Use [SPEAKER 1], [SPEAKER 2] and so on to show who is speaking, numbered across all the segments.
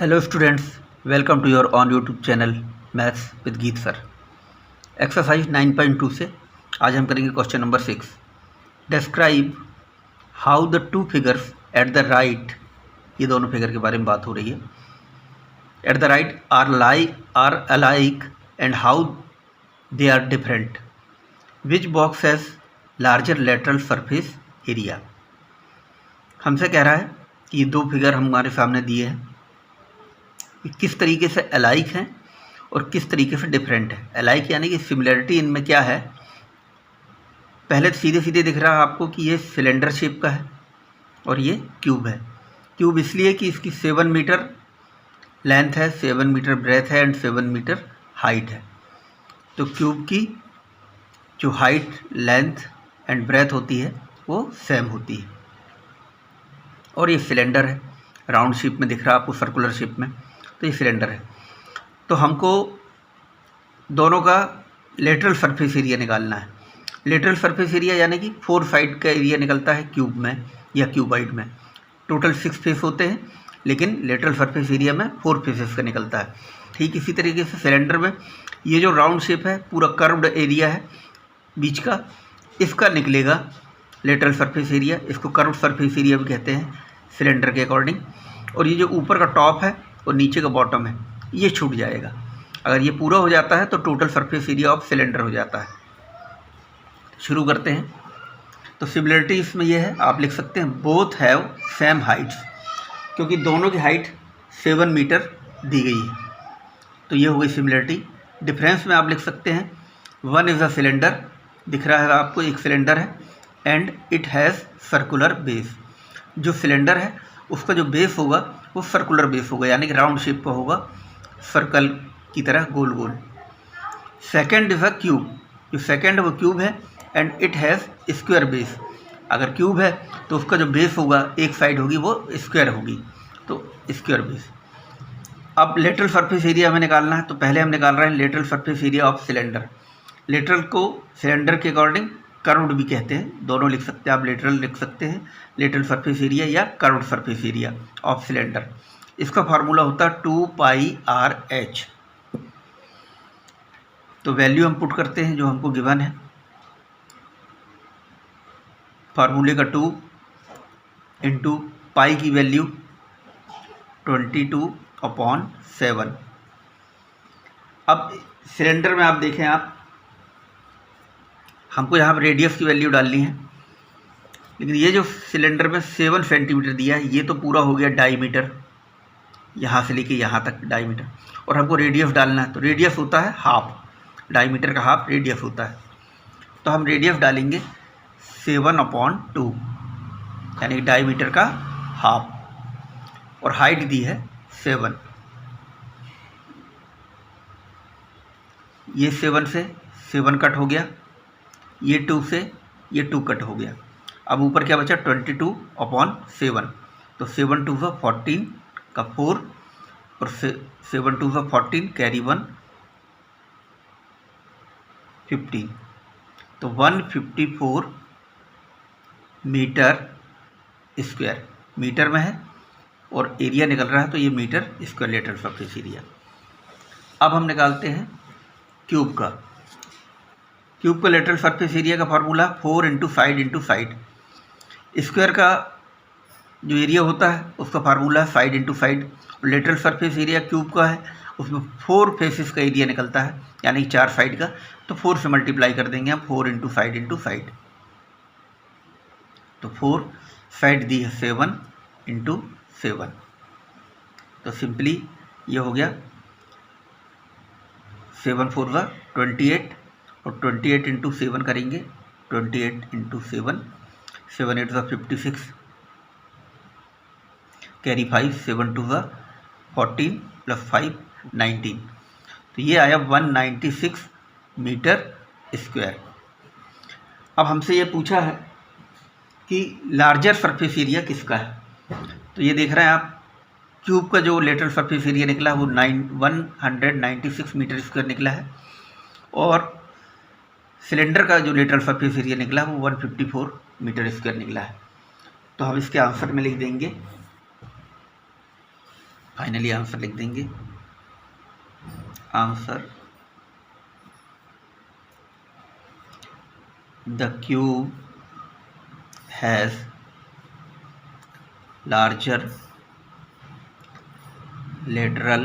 [SPEAKER 1] Hello students, welcome to your on YouTube channel maths with Geet sir. Exercise 9.2 से आज हम करेंगे question number 6। Describe how the two figures at the right, ये दोनों figure के बारे में बात हो रही है, at the right are alike and how they are different. Which box has larger lateral surface area. हमसे कह रहा है कि ये दो फिगर हमारे सामने दिए हैं, किस तरीके से अलाइक हैं और किस तरीके से डिफरेंट है। अलाइक यानी कि सिमिलरिटी इनमें क्या है। पहले तो सीधे सीधे दिख रहा है आपको कि ये सिलेंडर शेप का है और ये क्यूब है। क्यूब इसलिए कि इसकी 7 मीटर लेंथ है, 7 मीटर ब्रेथ है एंड 7 मीटर हाइट है। तो क्यूब की जो हाइट, लेंथ एंड ब्रेथ होती है वो सेम होती है। और ये सिलेंडर है, राउंड शेप में दिख रहा है आपको, सर्कुलर शेप में, तो ये सिलेंडर है। तो हमको दोनों का लेटरल सरफेस एरिया निकालना है। लेटरल सरफेस एरिया यानी कि 4 साइड का एरिया निकलता है क्यूब में या क्यूबाइड में। टोटल 6 फेस होते हैं, लेकिन लेटरल सरफेस एरिया में 4 फेसेस का निकलता है। ठीक इसी तरीके से सिलेंडर में ये जो राउंड शेप है, पूरा कर्व्ड एरिया है बीच का, इसका निकलेगा लेटरल सरफेस एरिया। इसको कर्व्ड सरफेस एरिया भी कहते हैं सिलेंडर के अकॉर्डिंग। और ये जो ऊपर का टॉप है और नीचे का बॉटम है, ये छूट जाएगा। अगर ये पूरा हो जाता है तो total surface area of cylinder हो जाता है। शुरू करते हैं। तो सिमिलरिटी इसमें ये है, आप लिख सकते हैं बोथ हैव सेम हाइट्स, क्योंकि दोनों की हाइट 7 मीटर दी गई है। तो ये हो गई सिमिलरिटी। डिफरेंस में आप लिख सकते हैं वन इज़ अ सिलेंडर, दिख रहा है आपको एक सिलेंडर है, and it has circular base. जो सिलेंडर है उसका जो बेस होगा वो सर्कुलर बेस होगा, यानी कि राउंड शेप का होगा, सर्कल की तरह गोल गोल। सेकंड इज़ अ क्यूब, जो सेकंड है वो क्यूब है, and it has square base. अगर क्यूब है तो उसका जो बेस होगा, एक साइड होगी वो स्क्वायर होगी, तो स्क्वायर बेस। अब लेटरल सरफेस एरिया हमें निकालना है, तो पहले हम निकाल रहे हैं lateral surface area of cylinder. Lateral को सिलेंडर के अकॉर्डिंग कर्व्ड भी कहते हैं, दोनों लिख सकते हैं आप, लेटरल लिख सकते हैं, लेटरल सरफेस एरिया या curved surface area of cylinder. इसका फार्मूला होता है 2πRh। तो वैल्यू हम पुट करते हैं जो हमको गिवन है। फार्मूले का 2 इंटू पाई की वैल्यू 22/7। अब सिलेंडर में आप देखें, आप हमको यहाँ पर रेडियस की वैल्यू डालनी है, लेकिन ये जो सिलेंडर में 7 सेंटीमीटर दिया है, ये तो पूरा हो गया डायमीटर, यहाँ से लेके यहाँ तक डायमीटर। और हमको रेडियस डालना है, तो रेडियस होता है हाफ, डायमीटर का हाफ रेडियस होता है। तो हम रेडियस डालेंगे 7/2, यानी डायमीटर का हाफ, और हाइट दी है 7। ये 7 से 7 कट हो गया, ये 2 से ये 2 कट हो गया। अब ऊपर क्या बचा, 22/7। तो 7 2 14 का 4, और 7 2 14 कैरी 1 15, तो 154 मीटर स्क्वायर मीटर में है, और एरिया निकल रहा है तो ये metre square lateral surface area. अब हम निकालते हैं क्यूब का। क्यूब का लेटरल सरफेस एरिया का formula 4 into side into side. Square का जो एरिया होता है उसका फार्मूला है side into side. Lateral surface area cube का है, उसमें 4 फेसेस का एरिया निकलता है, यानी 4 साइड का, तो 4 से मल्टीप्लाई कर देंगे हम, 4 इंटू साइड इंटू साइड। तो 4 साइड दी है 7 इंटू 7, तो सिंपली ये हो गया 7 4 28, और 28 इंटू 7 करेंगे, 28 इंटू 7, 7 8 56, कैरी 5, 7 2 14 प्लस 5 19। तो ये आया 196 मीटर स्क्वायर। अब हमसे ये पूछा है कि लार्जर सरफेस एरिया किसका है। तो ये देख रहे हैं आप, क्यूब का जो लेटरल सरफेस एरिया निकला वो 196 मीटर स्क्वायर निकला है, और सिलेंडर का जो लेटरल सरफेस एरिया निकला वो 154 मीटर स्क्वायर निकला है। तो हम इसके आंसर में लिख देंगे फाइनली आंसर लिख देंगे। Answer, the cube has larger lateral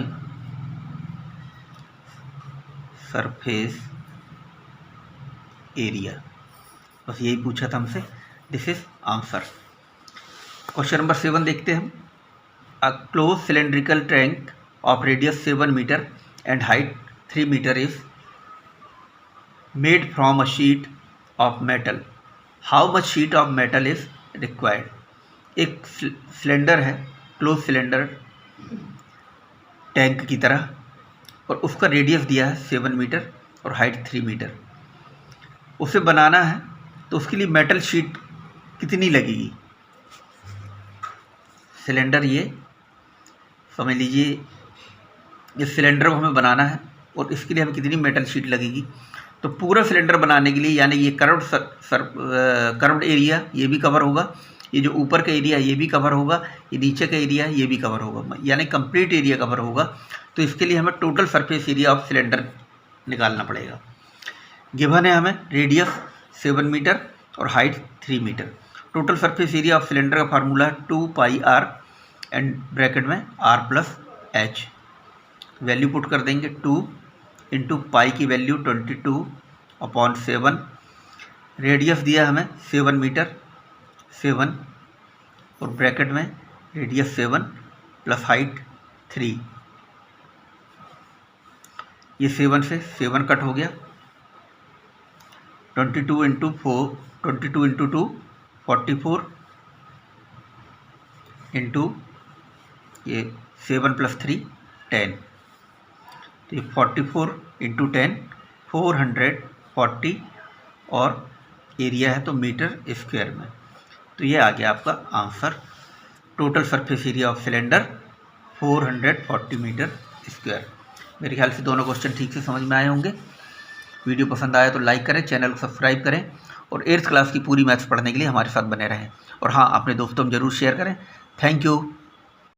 [SPEAKER 1] surface area. बस यही पूछा था हमसे, this is answer. Question number 7 देखते हैं हम। A close cylindrical tank of radius 7 metre and height 3 metre is made from a sheet of metal, how much sheet of metal is required. एक cylinder है, क्लोज सिलेंडर टैंक की तरह, और उसका radius दिया है 7 मीटर और हाइट 3 मीटर। उसे बनाना है तो उसके लिए मेटल शीट कितनी लगेगी। सिलेंडर, ये समझ लीजिए, इस सिलेंडर को हमें बनाना है और इसके लिए हमें कितनी मेटल शीट लगेगी। तो पूरा सिलेंडर बनाने के लिए, यानी ये कर्व्ड एरिया ये भी कवर होगा, ये जो ऊपर का एरिया ये भी कवर होगा, ये नीचे का एरिया ये भी कवर होगा, यानी कंप्लीट एरिया कवर होगा। तो इसके लिए हमें total surface area of cylinder निकालना पड़ेगा। गिवन है हमें रेडियस 7 मीटर और height 3 metre. Total surface area of cylinder का फार्मूला है 2πr एंड ब्रैकेट में r plus h। Value put कर देंगे, 2 इंटू पाई की वैल्यू 22/7। रेडियस दिया हमें 7 मीटर, 7 और ब्रैकेट में रेडियस 7 प्लस हाइट 3। ये 7 से 7 कट हो गया, 22 इंटू 2 44 इंटू ये 7 प्लस 3 10। तो ये 44 इंटू 10 440 और एरिया है तो मीटर स्क्वायर में। तो ये आ गया आपका answer. Total surface area of cylinder 440 metre square. मेरे ख्याल से दोनों क्वेश्चन ठीक से समझ में आए होंगे। वीडियो पसंद आया तो लाइक करें, चैनल को सब्सक्राइब करें और 8th क्लास की पूरी मैथ्स पढ़ने के लिए हमारे साथ बने रहें। और हाँ, अपने दोस्तों में ज़रूर शेयर करें। Thank you.